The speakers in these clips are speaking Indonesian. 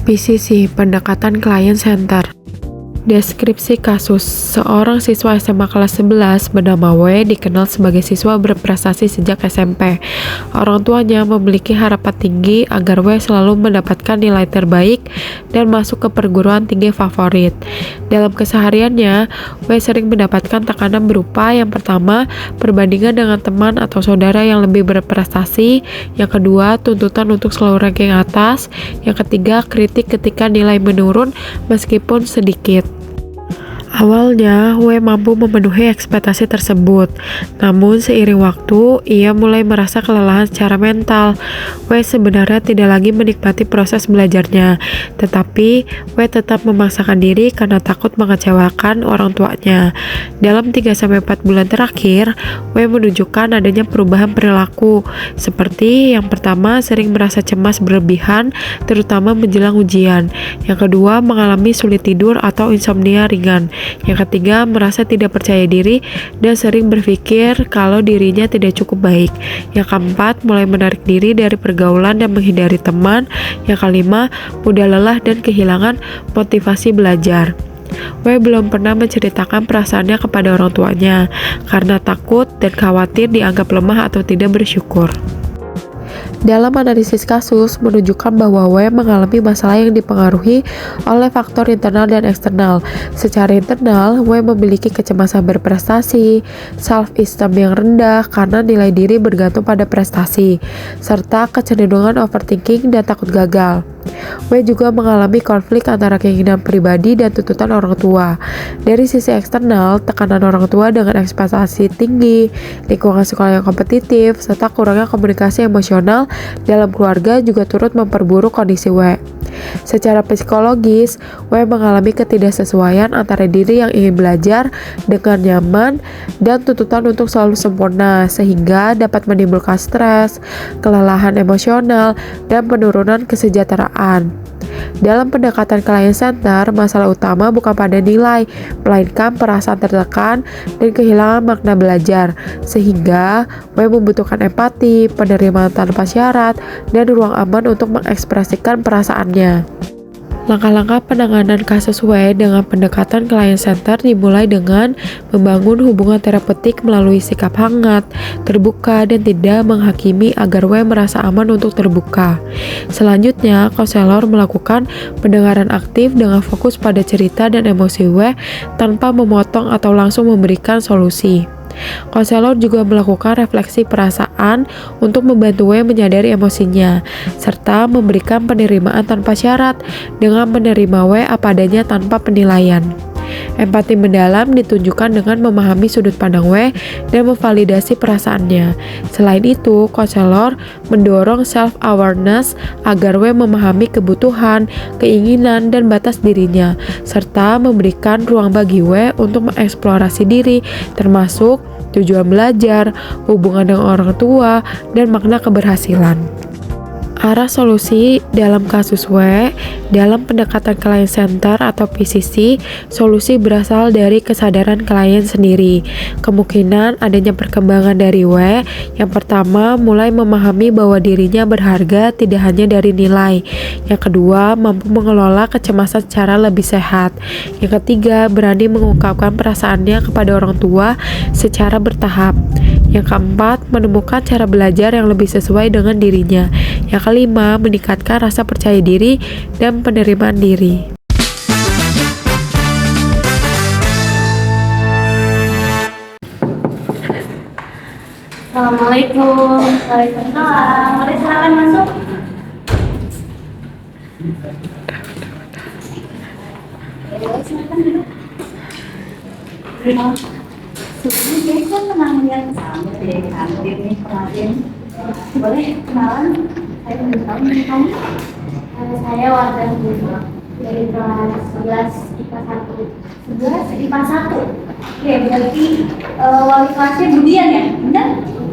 PCC, pendekatan client center. Deskripsi kasus, seorang siswa SMA kelas 11 bernama W dikenal sebagai siswa berprestasi sejak SMP. Orang tuanya memiliki harapan tinggi agar W selalu mendapatkan nilai terbaik dan masuk ke perguruan tinggi favorit. Dalam kesehariannya, W sering mendapatkan tekanan berupa yang pertama, perbandingan dengan teman atau saudara yang lebih berprestasi, yang kedua, tuntutan untuk selalu ranking atas, yang ketiga, kritik ketika nilai menurun meskipun sedikit. Awalnya, W mampu memenuhi ekspektasi tersebut, namun seiring waktu, ia mulai merasa kelelahan secara mental. W sebenarnya tidak lagi menikmati proses belajarnya, tetapi W tetap memaksakan diri karena takut mengecewakan orang tuanya. Dalam 3-4 bulan terakhir, W menunjukkan adanya perubahan perilaku, seperti yang pertama sering merasa cemas berlebihan, terutama menjelang ujian. Yang kedua, mengalami sulit tidur atau insomnia ringan. Yang ketiga, merasa tidak percaya diri dan sering berpikir kalau dirinya tidak cukup baik. Yang keempat, mulai menarik diri dari pergaulan dan menghindari teman. Yang kelima, mudah lelah dan kehilangan motivasi belajar. W belum pernah menceritakan perasaannya kepada orang tuanya karena takut dan khawatir dianggap lemah atau tidak bersyukur. Dalam analisis kasus menunjukkan bahwa W mengalami masalah yang dipengaruhi oleh faktor internal dan eksternal. Secara internal, W memiliki kecemasan berprestasi, self-esteem yang rendah karena nilai diri bergantung pada prestasi, serta kecenderungan overthinking dan takut gagal. W juga mengalami konflik antara keinginan pribadi dan tuntutan orang tua. Dari sisi eksternal, tekanan orang tua dengan ekspektasi tinggi, lingkungan sekolah yang kompetitif, serta kurangnya komunikasi emosional dalam keluarga juga turut memperburuk kondisi W. Secara psikologis, W mengalami ketidaksesuaian antara diri yang ingin belajar dengan nyaman dan tuntutan untuk selalu sempurna, sehingga dapat menimbulkan stres, kelelahan emosional, dan penurunan kesejahteraan. Dalam pendekatan client center, masalah utama bukan pada nilai, melainkan perasaan tertekan dan kehilangan makna belajar, sehingga W membutuhkan empati, penerimaan tanpa syarat, dan ruang aman untuk mengekspresikan perasaannya. Langkah-langkah penanganan kasus W dengan pendekatan client center dimulai dengan membangun hubungan terapeutik melalui sikap hangat, terbuka, dan tidak menghakimi agar W merasa aman untuk terbuka. Selanjutnya, konselor melakukan pendengaran aktif dengan fokus pada cerita dan emosi W tanpa memotong atau langsung memberikan solusi. Konselor juga melakukan refleksi perasaan untuk membantu W menyadari emosinya, serta memberikan penerimaan tanpa syarat dengan menerima W apa adanya tanpa penilaian. Empati mendalam ditunjukkan dengan memahami sudut pandang W dan memvalidasi perasaannya. Selain itu, konselor mendorong self-awareness agar W memahami kebutuhan, keinginan, dan batas dirinya, serta memberikan ruang bagi W untuk mengeksplorasi diri, termasuk tujuan belajar, hubungan dengan orang tua, dan makna keberhasilan. Arah solusi dalam kasus W, dalam pendekatan client center atau PCC, solusi berasal dari kesadaran klien sendiri. Kemungkinan adanya perkembangan dari W, yang pertama mulai memahami bahwa dirinya berharga tidak hanya dari nilai. Yang kedua, mampu mengelola kecemasan secara lebih sehat. Yang ketiga, berani mengungkapkan perasaannya kepada orang tua secara bertahap. Yang keempat, menemukan cara belajar yang lebih sesuai dengan dirinya. Yang kelima, meningkatkan rasa percaya diri dan penerimaan diri. Assalamualaikum. Waalaikumsalam. Mari silakan masuk. Silakan duduk. Sebelumnya saya kan pernah melihat kamu di kantin nih kemarin. Boleh kenalan? Saya belum tahu nih kamu. Saya Wardah dari kelas 11 IPA 1. 11 IPA 1. Oke, berarti wali kelasnya Budian ya? Benar?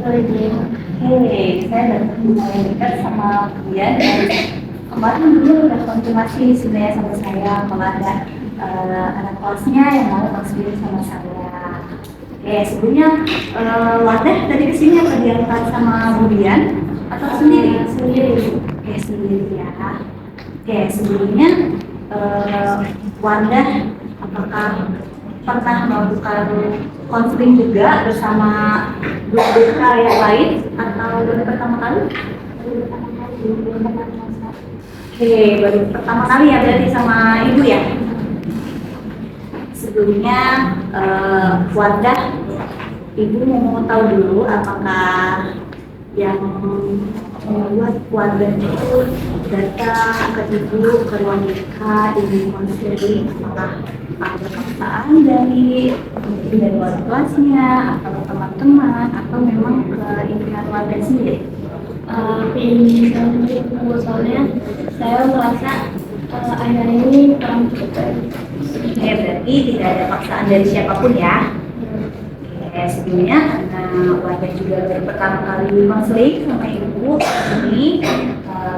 Oke, saya udah mulai dekat sama Budian. Kemarin dulu udah konfirmasi sebenarnya sama saya kalau ada anak kelasnya yang mau konsultasi sama saya. Oke, sebelumnya Wardah tadi kesini apa diantar sama Budian atau sendiri? Sendiri. Oke, sendiri ya. Oke, sebelumnya Wanda apakah pernah melakukan konseling juga bersama guru yang lain atau baru pertama kali? Oke, baru pertama kali ya berarti sama ibu ya? Sebelumnya Wanda, ibu mau tahu dulu apakah yang membuat Wanda itu datang ke ibu ke ruang BK ibu konseling, apakah ada paksaan dari wali kelasnya atau teman-teman atau memang keinginan Wanda sendiri? Keinginan ibu, soalnya saya merasa akhir ini kurang cukup baik. Oke, berarti tidak ada paksaan dari siapapun ya? Oke, sebelumnya karena Wanda juga baru pertama kali konseling sama ibu ini,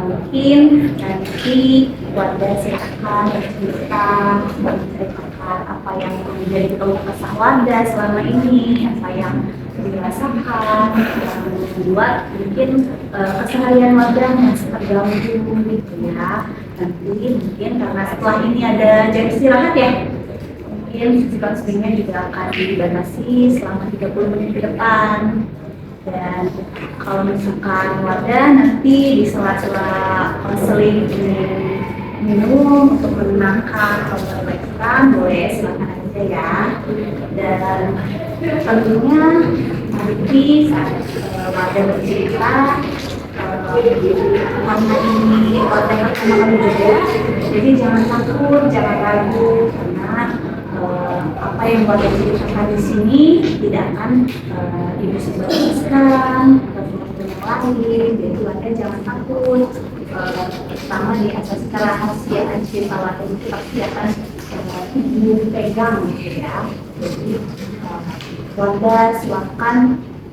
mungkin nanti Wanda silakan bercerita, menceritakan apa yang menjadi keluh kesah Wanda selama ini, apa yang dirasakan, yang membuat mungkin keseharian Wanda masih terganggu gitu ya. Nanti mungkin karena setelah ini ada jam istirahat ya, mungkin sesi konselingnya juga akan dibatasi selama 30 menit ke depan. Dan kalau misalkan Wanda nanti di sela-sela konseling minum untuk menenangkan atau merelakskan, boleh silakan aja ya. Dan tentunya nanti saat Wanda bercerita, karena ini konten pertama kali juga, jadi jangan takut, jangan ragu, karena apa yang Wanda ceritakan di sini tidak akan ibu sebarkan ke teman-teman yang lain. Jadi Wanda jangan takut, pertama di asas kerahasiaan cerita Wanda itu pasti akan ibu pegang gitu ya. Jadi Wanda silakan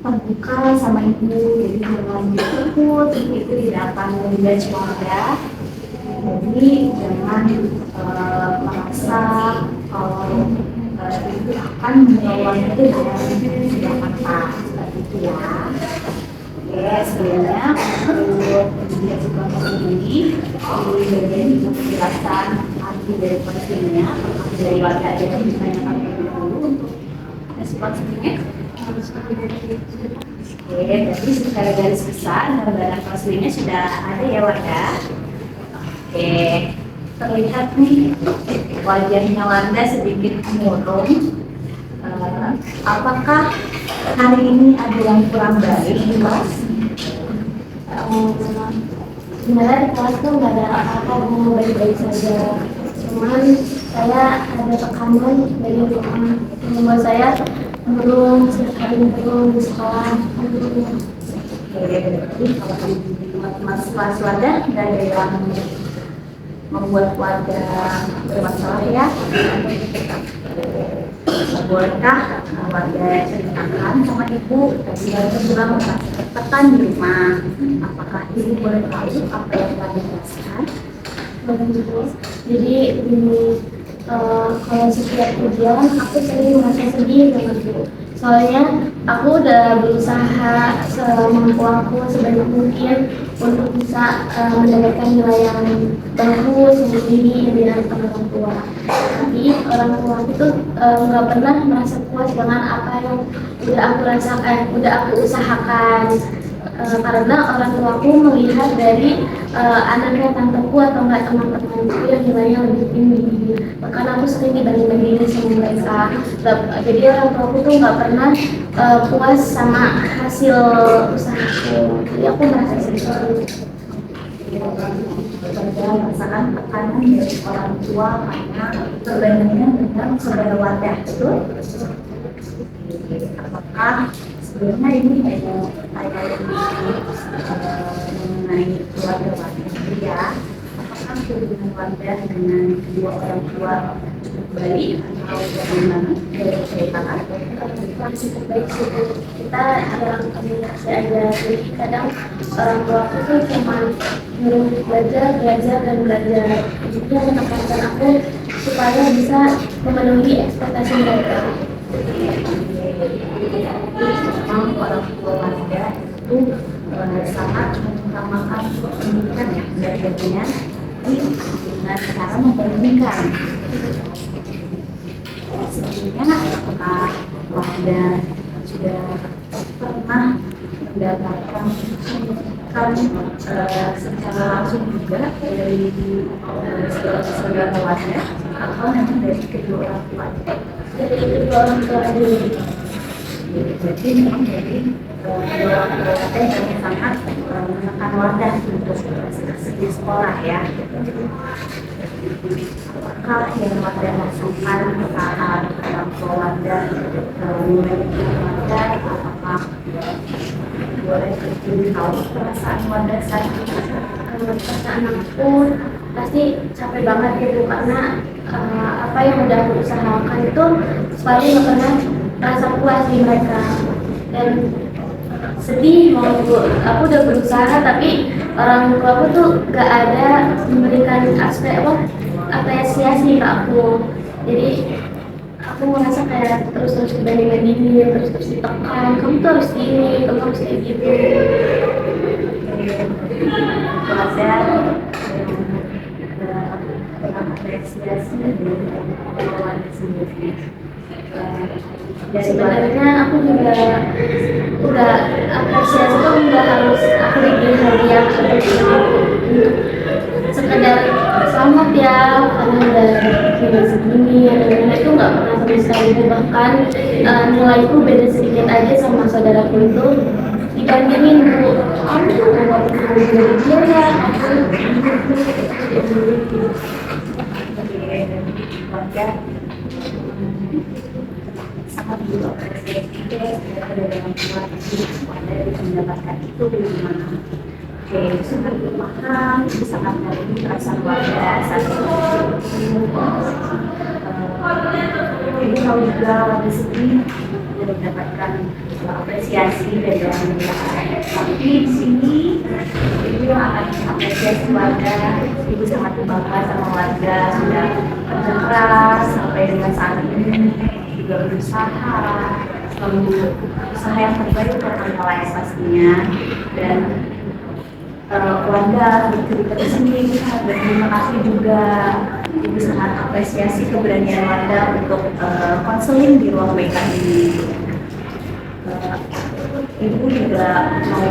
terbuka sama ibu, jadi jangan takut, itu tidak akan menjudge Wanda. Jadi jangan merasa kalau itu akan membawa itu dengan Jakarta, seperti itu ya. Oke, sebelumnya untuk menjelaskan ini bagian penjelasan arti dari konselingnya, arti dari Wanda aja ditanyakan dulu untuk responsifnya. Oke, jadi secara garis besar gambaran konselingnya sudah ada ya Wanda. Oke, terlihat nih wajahnya Wanda sedikit murung. Apakah hari ini ada yang kurang baik di kelas? Sebenarnya di kelas tuh nggak ada apa-apa, Bu, baik-baik saja. Cuman saya ada tekanan dari rumah yang membuat saya murung, sekali murung di sekolah. Oke, berarti kalau Mas Wanda nggak ada yang membuat Wanda bermasalah ya? Bolehkah Wanda ceritakan sama ibu, tadi Wanda bilang merasa tertekan di rumah, apakah ibu boleh tahu apa yang Wanda rasakan? Jadi ini kalau setiap ujian aku sering merasa sedih banget, Bu. Soalnya aku udah berusaha semampu aku sebanyak mungkin untuk bisa mendapatkan nilai yang bagus, yang tinggi dari orang tua. Tapi orang tua itu nggak pernah merasa puas dengan apa yang udah aku rasakan, udah aku usahakan. Karena orang tuaku melihat dari anaknya tanteku atau enggak teman-temanku yang nilainya lebih tinggi, bahkan aku sering dibanding-bandingin sama mereka. Jadi orang tuaku tuh nggak pernah puas sama hasil usahaku, jadi aku merasa sedih. Wanda merasakan tekanan dari orang tua karena perbandingan dengan saudara Wanda, betul? Apakah sebelumnya ini ada mengenai keluarga Wanda sendiri ya? Apakah hubungan Wanda dengan kedua orang tua cukup baik atau bagaimana? Dari ceritakan Cukup baik sih, Bu. Kita jarang komunikasi aja, jadi kadang orang tua aku tuh cuma nyuruh belajar dan belajar. Jadi menekankan aku supaya bisa memenuhi ekspektasi mereka. Memang orang tua Wanda itu sangat mengutamakan pendidikan ya, belajarnya. dengan cara membandingkan. Sebelumnya apakah Anda sudah pernah mendapatkan secara langsung juga dari saudara Anda atau memang dari kedua orang tua? Dari kedua orang tua dulu. Jadi memang dari kedua orang tua yang sangat menekan wadah untuk di sekolah ya. Apakah yang wadah lakukan saat orang tua wadah mulai wadah, apakah boleh tahu perasaan wadah saat itu? Kalau perasaan aku pasti capek banget gitu karena apa yang udah aku usahakan itu selalu nggak pernah rasa puas di mereka dan sedih mau aku udah berusaha tapi orang tua aku tuh gak ada memberikan apresiasi ke aku. Jadi aku merasa kayak terus dibandingin ini, terus ditekan, kamu tuh harus gini, kamu harus kayak gitu. Ada apresiasi dari Anda sendiri. Sebenarnya aku juga udah apresiasi tuh udah harus aku bikin hadiah untuk sekedar selamat ya karena udah bikin segini dan itu nggak pernah sama sekali bahkan nilaiku beda sedikit aja sama saudaraku itu dibandingin bu kamu tuh dari dia ya sangat diapresiasi dari orang tua Anda bisa mendapatkan itu dari mana? Oke, sangat paham, itu sangat mengerti perasaan warga saat itu. Jadi kalau juga warga sendiri tidak mendapatkan apresiasi dari orang tua, tapi di sini ibu yang akan apresiasi warga, ibu sangat bangga sama warga sudah kerja keras sampai dengan saat ini. Juga berusaha selalu usaha yang terbaik untuk orang lain pastinya dan Wanda bercerita di sini berterima kasih juga ibu sangat apresiasi keberanian Wanda untuk konseling di ruang BK ini. Ibu juga mau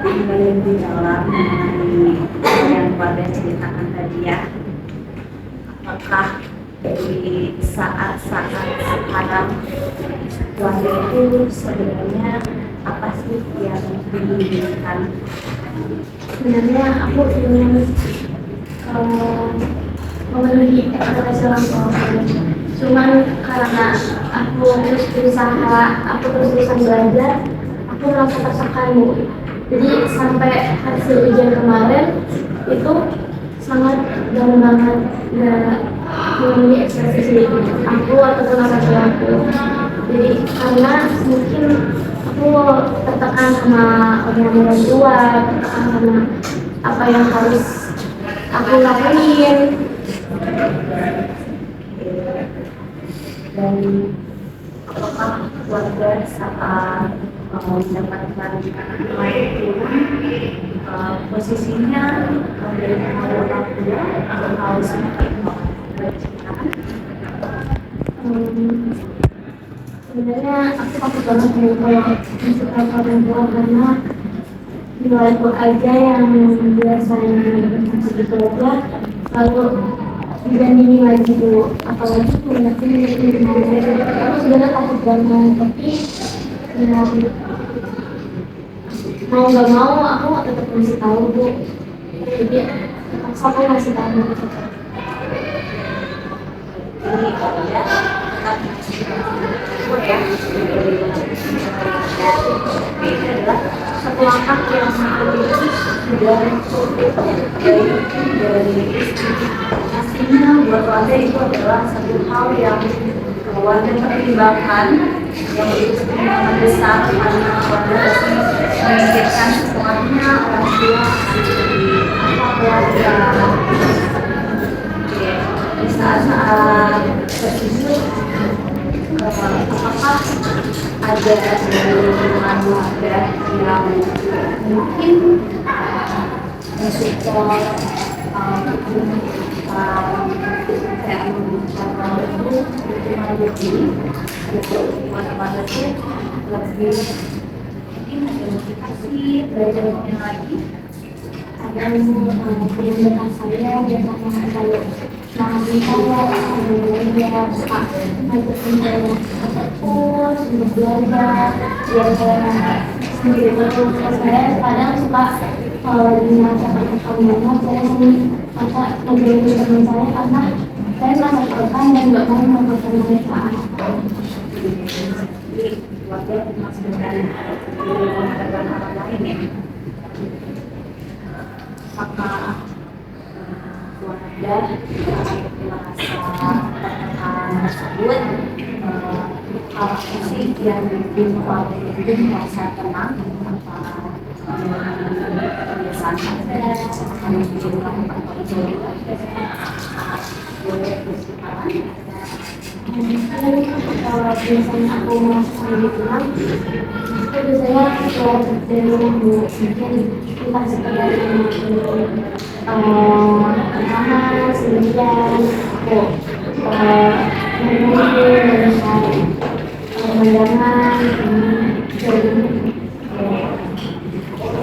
lebih dalam mengenai yang Wanda ceritakan tadi ya. Apakah dari saat-saat sekarang Wanda itu sebenarnya apa sih yang diinginkan? sebenarnya aku ingin memenuhi ekspektasi orang tua aku. Cuman karena aku terus berusaha, aku terus belajar, aku merasa tertekan bu. Jadi sampai hasil ujian kemarin itu sangat dalam banget nggak memenuhi ekspektasi aku ataupun orang tua aku. Jadi karena mungkin aku tertekan sama orang tua, tertekan sama apa yang harus aku lakuin. Dan apakah keluarga saat mendapatkan nilai turun posisinya dari orang tua atau harus sebenarnya aku takut banget nih kalau masuk orang tua karena nilaiku aja yang biasanya segitu aja lalu dibandingin lagi dulu apalagi punya ini aku sebenarnya takut banget tapi ya mau nggak mau aku tetap masih tahu bu jadi aku masih tahu ini adalah satu langkah yang sudah dari pastinya buat Wanda itu adalah satu hal yang Wanda pertimbangkan yang begitu sangat besar karena Wanda pasti memikirkan semuanya orang tua keluarga di saat-saat tersebut apakah ada lingkungan warga yang mungkin mensupport kayak mengucapkan itu cuma lebih buat sih lebih mungkin ada motivasi belajar lagi. Ada yang dekat saya biasanya kalau nanti saya suka ngajakin saya fokus untuk belajar biar saya sendiri terus saya kadang suka kalau lagi merasa perkembangan saya sendiri masa ngerjain teman saya karena saya merasa tertekan dan nggak mau melakukan mereka. Jadi keluarga masih dengan orang lain ya. Apakah keluarga merasa tertekan tersebut, apa sih yang bikin keluarga itu merasa tenang? Kebiasaan ada, yang jumlah Kalau biasanya aku merasa pulang itu biasanya keluar dari rumah dulu mungkin kita sekedar kamar sendirian aku melihat pemandangan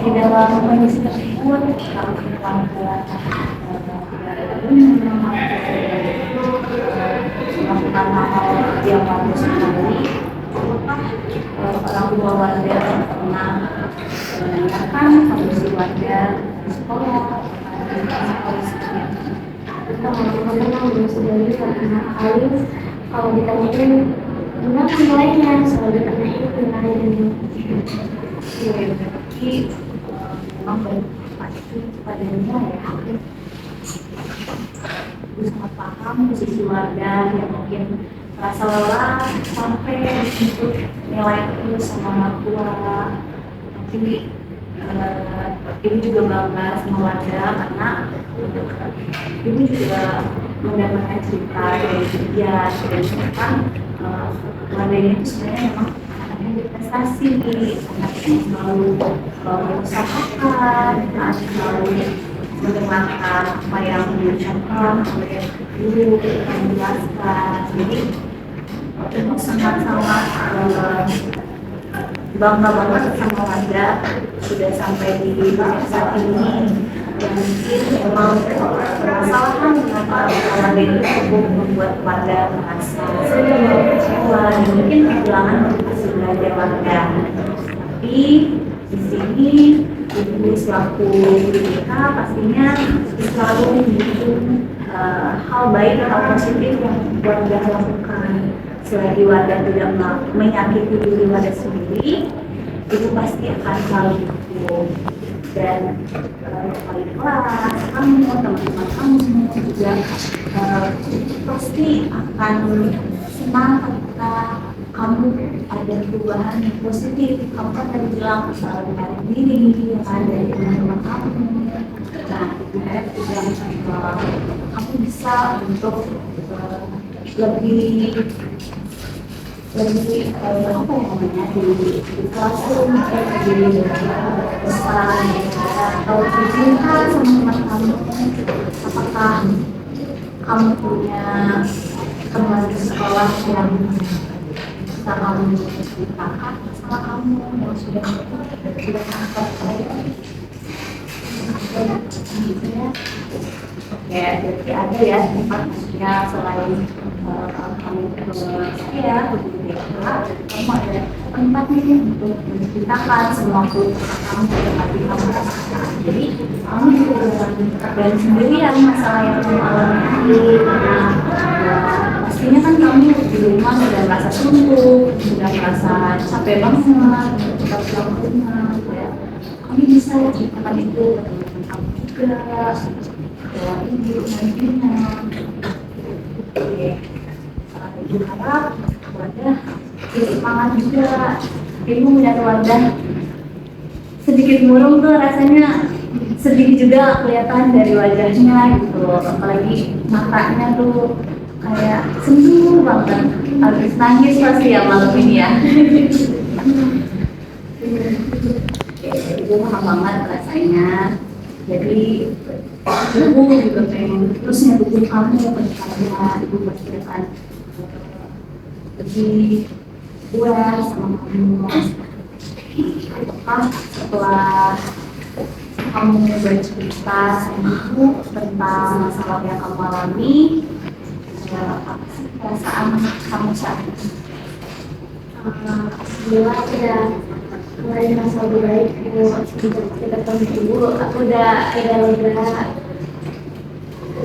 di dalam kondisi tersebut kalau keluarga melakukan hal yang bagus sekali, orang tua warga pernah menanyakan kondisi warga di sekolah kita ngomong-ngomong belum sejauh karena kali kalau ditanyain gimana nilainya selalu ditanyain nilainya. Jadi memang berpasti pada nilai ya. Sangat paham posisi warga yang mungkin merasa lelah sampai untuk nilai itu sama orang tua. Tapi ibu juga bangga sama warga karena ibu juga mendapatkan cerita dari dia dan kan warga ini sebenarnya memang anaknya berprestasi, anaknya selalu mengusahakan, selalu mendengarkan apa yang diucapkan oleh guru yang menjelaskan. Jadi itu sangat-sangat bangga banget sama warga sudah sampai di saat ini. Dan mungkin memang permasalahan mengapa warga itu cukup membuat warga merasa kecewa dan mungkin kehilangan motivasi belajar warga. Tapi di sini ibu selaku BPK pastinya selalu mendukung hal baik atau positif yang warga lakukan. Selagi warga tidak menyakiti diri warga sendiri, ibu pasti akan selalu dukung. Dan wali kelas, kamu, teman-teman kamu semua juga pasti akan senang ketika kamu ada perubahan yang positif. Kamu kan tadi bilang selalu menarik diri yang ada di teman-teman kamu. Nah, ibu harap juga kamu bisa untuk lebih apa ya namanya di classroom di pesan atau bercinta sama teman kamu. Apakah kamu punya teman di sekolah yang bisa kamu ceritakan sama kamu yang sudah angkat saya? Ya, jadi ada ya tempat maksudnya selain kamu ke saya, kamu ada tempat nih untuk menceritakan semua keluhan kamu pada hati kamu rasakan. Jadi kamu juga dan sendirian masalah yang kamu alami karena pastinya kan kamu di rumah sudah merasa suntuk, sudah merasa capek banget, tetap pulang ke rumah, ya. Kamu bisa ceritakan itu ke teman kamu juga. Ya, ibu nantinya ibu harap wadah semangat juga. Ibu melihat wadah sedikit murung tuh rasanya sedih juga kelihatan dari wajahnya gitu, apalagi matanya tuh kayak sendu banget, habis nangis pasti ya malam ini ya. Ibu paham banget rasanya. Jadi ibu juga pengen terus ngedukung kamu ke depannya, ibu berkirakan lebih puas sama kamu. Apakah setelah kamu bercerita sama ibu tentang masalah yang kamu alami, apa sih perasaan kamu saat ini? Alhamdulillah aku udah mulai merasa lebih baik. Sejak kita ketemu ibu, aku udah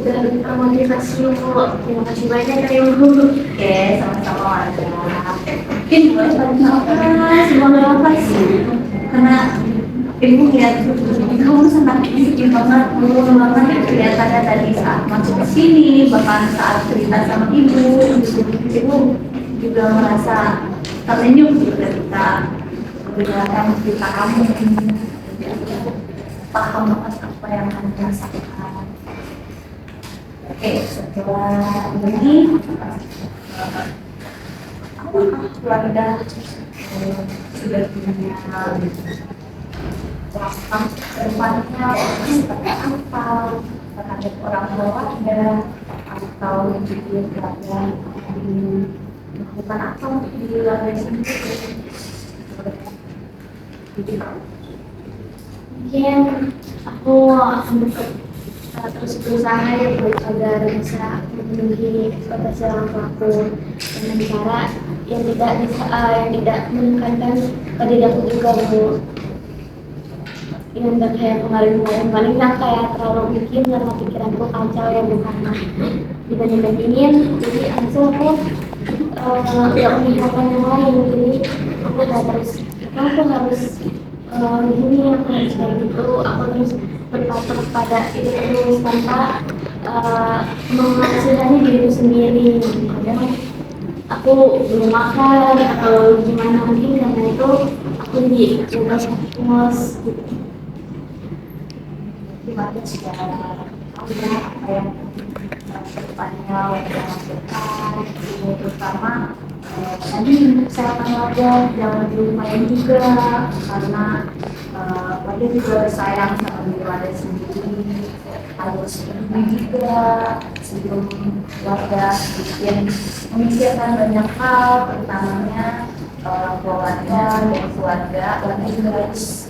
lebih termotivasi bu. Terima kasih banyak ya ibu. Oke, sama-sama Wardah. Mungkin boleh bantu nafas, semoga nafas. Karena ibu lihat kamu sangat sedikit banget, murung banget kelihatannya tadi saat masuk ke sini, bahkan saat cerita sama ibu juga merasa terenyuh gitu ketika mendengarkan cerita kamu. Paham banget apa yang kamu rasakan. Oke, setelah ini apakah keluarga sudah punya langkah ke depannya seperti apa terhadap orang tua Wardah atau juga keluarga ingin melakukan apa untuk di keluarga sendiri? Mungkin aku akan terus berusaha ya bu, agar bisa memenuhi ekspektasi orang tuaku dengan cara yang tidak menekankan ke diri aku juga bu. Yang gak kayak kemarin yang kayak terlalu mikir karena pikiranku kacau ya bu, karena dibanding-bandingin. Jadi langsung aku gak memikirkan yang lain. Jadi aku harus begini, aku harus kayak gitu. Aku terus berpatok pada itu terus tanpa mengasihani diriku sendiri. Kadang aku belum makan atau gimana, mungkin karena itu aku jadi fokus gitu. Gimana sudah apa yang kedepannya Wardah lakukan, terutama tadi untuk kesehatan Wardah jangan dilupain juga, karena Wardah juga sayang sama diri Wardah sendiri, harus peduli juga sebelum Wardah memikirkan banyak hal, terutamanya orang tua Wardah dan keluarga. Wardah juga harus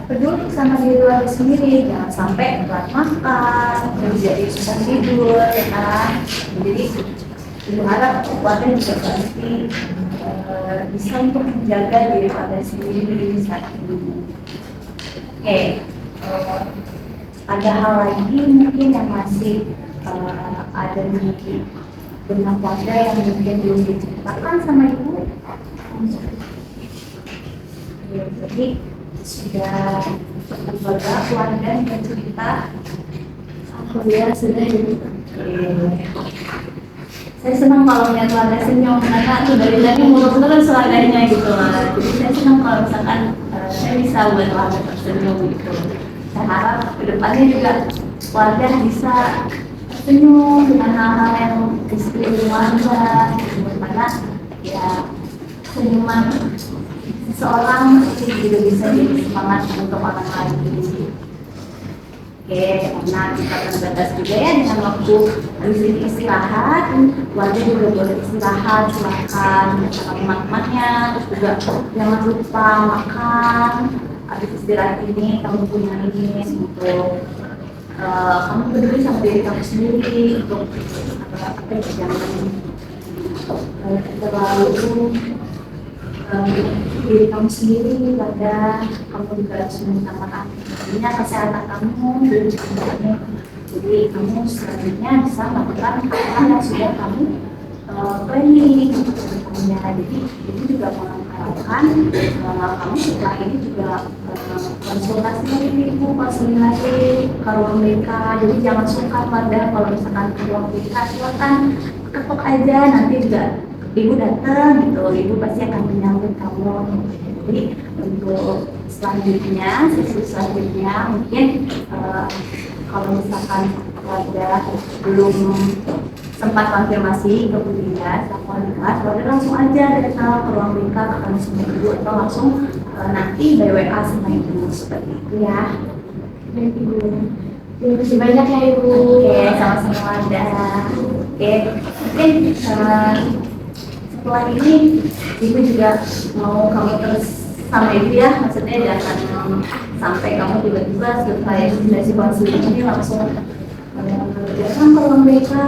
peduli sama diri Wardah sendiri, jangan sampai telat makan, terus jadi susah tidur, ya kan? Jadi ibu harap Wardah juga pasti bisa untuk menjaga diri Wardah sendiri saat ini. Oke, ada hal lagi mungkin yang masih ada di benak Wardah yang mungkin belum diceritakan sama ibu. Jadi sudah keluarga Wardah yang cerita. Alhamdulillah sudah ini. Saya senang kalau melihat Wardah senyum, karena tuh dari tadi mulus terus Wardahnya gitu lah. Jadi saya senang kalau misalkan saya bisa buat Wardah tersenyum gitu. Saya harap kedepannya juga Wardah bisa tersenyum dengan hal-hal yang di sekeliling Wardah, dimana ya senyuman seorang itu juga bisa jadi semangat untuk orang lain. Oke, karena kita terbatas juga ya dengan waktu habis ini istirahat, Wardah juga boleh istirahat, silakan bersama teman-temannya, terus juga jangan lupa makan. Habis istirahat ini kamu gunain untuk kamu peduli sama diri kamu sendiri, untuk jangan terlalu diri kamu sendiri, Wardah. Kamu juga harus minta maaf artinya kesehatan kamu dan kamu. Jadi kamu selanjutnya bisa melakukan apa yang sudah kamu planning untuk kedepannya. Jadi itu juga mengharapkan kamu setelah ini juga konsultasi lagi ibu, konseling lagi ke ruang BK. Jadi jangan sungkan Wardah kalau misalkan ke ruang BK, silakan ketok aja, nanti juga ibu datang gitu, ibu pasti akan menyambut kamu. Jadi untuk selanjutnya, sesi selanjutnya mungkin kalau misalkan Wardah belum sempat konfirmasi ke Bunda sama Wardah langsung aja datang ke ruang BK ketemu sama ibu, atau langsung nanti by WA sama ibu, seperti itu ya. dan Ibu. Terima kasih banyak ya Ibu. Oke, sama-sama Wanda. Oke, mungkin setelah ini Ibu juga mau kamu terus sama Ibu ya, maksudnya jangan sampai kamu tiba-tiba selesai sesi konseling ini langsung jangan kalau mereka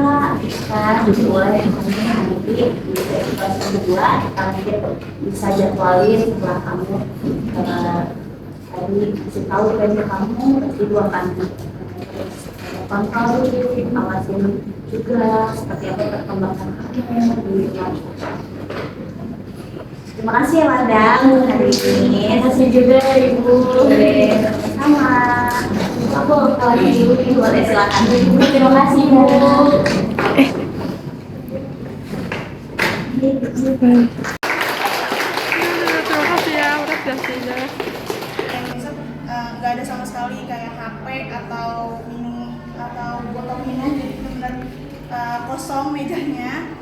kan boleh nanti di sesi konseling kedua kita mungkin bisa jadwalin setelah kamu tadi kasih tahu ke kamu pasti Ibu akan kontrol, awasin juga seperti apa perkembangan kamu di luar. Terima kasih ya Wanda untuk hari ini. Terima kasih juga Ibu. Sama. Aku kalau Ibu boleh silakan. Terima kasih Bu. Terima kasih ya udah jelasinnya. Nggak ada sama sekali kayak HP atau minum atau botol minum, jadi benar-benar kosong mejanya.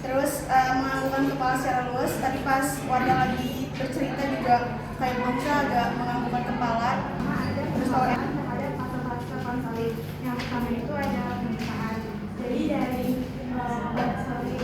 Terus menganggukkan kepala secara luas. Tadi pas Wardah lagi bercerita juga kayak bangsa agak menganggukkan kepala. Terus kalau ada fase-fase konseling yang pertama itu ada pemeriksaan. Jadi dari konseling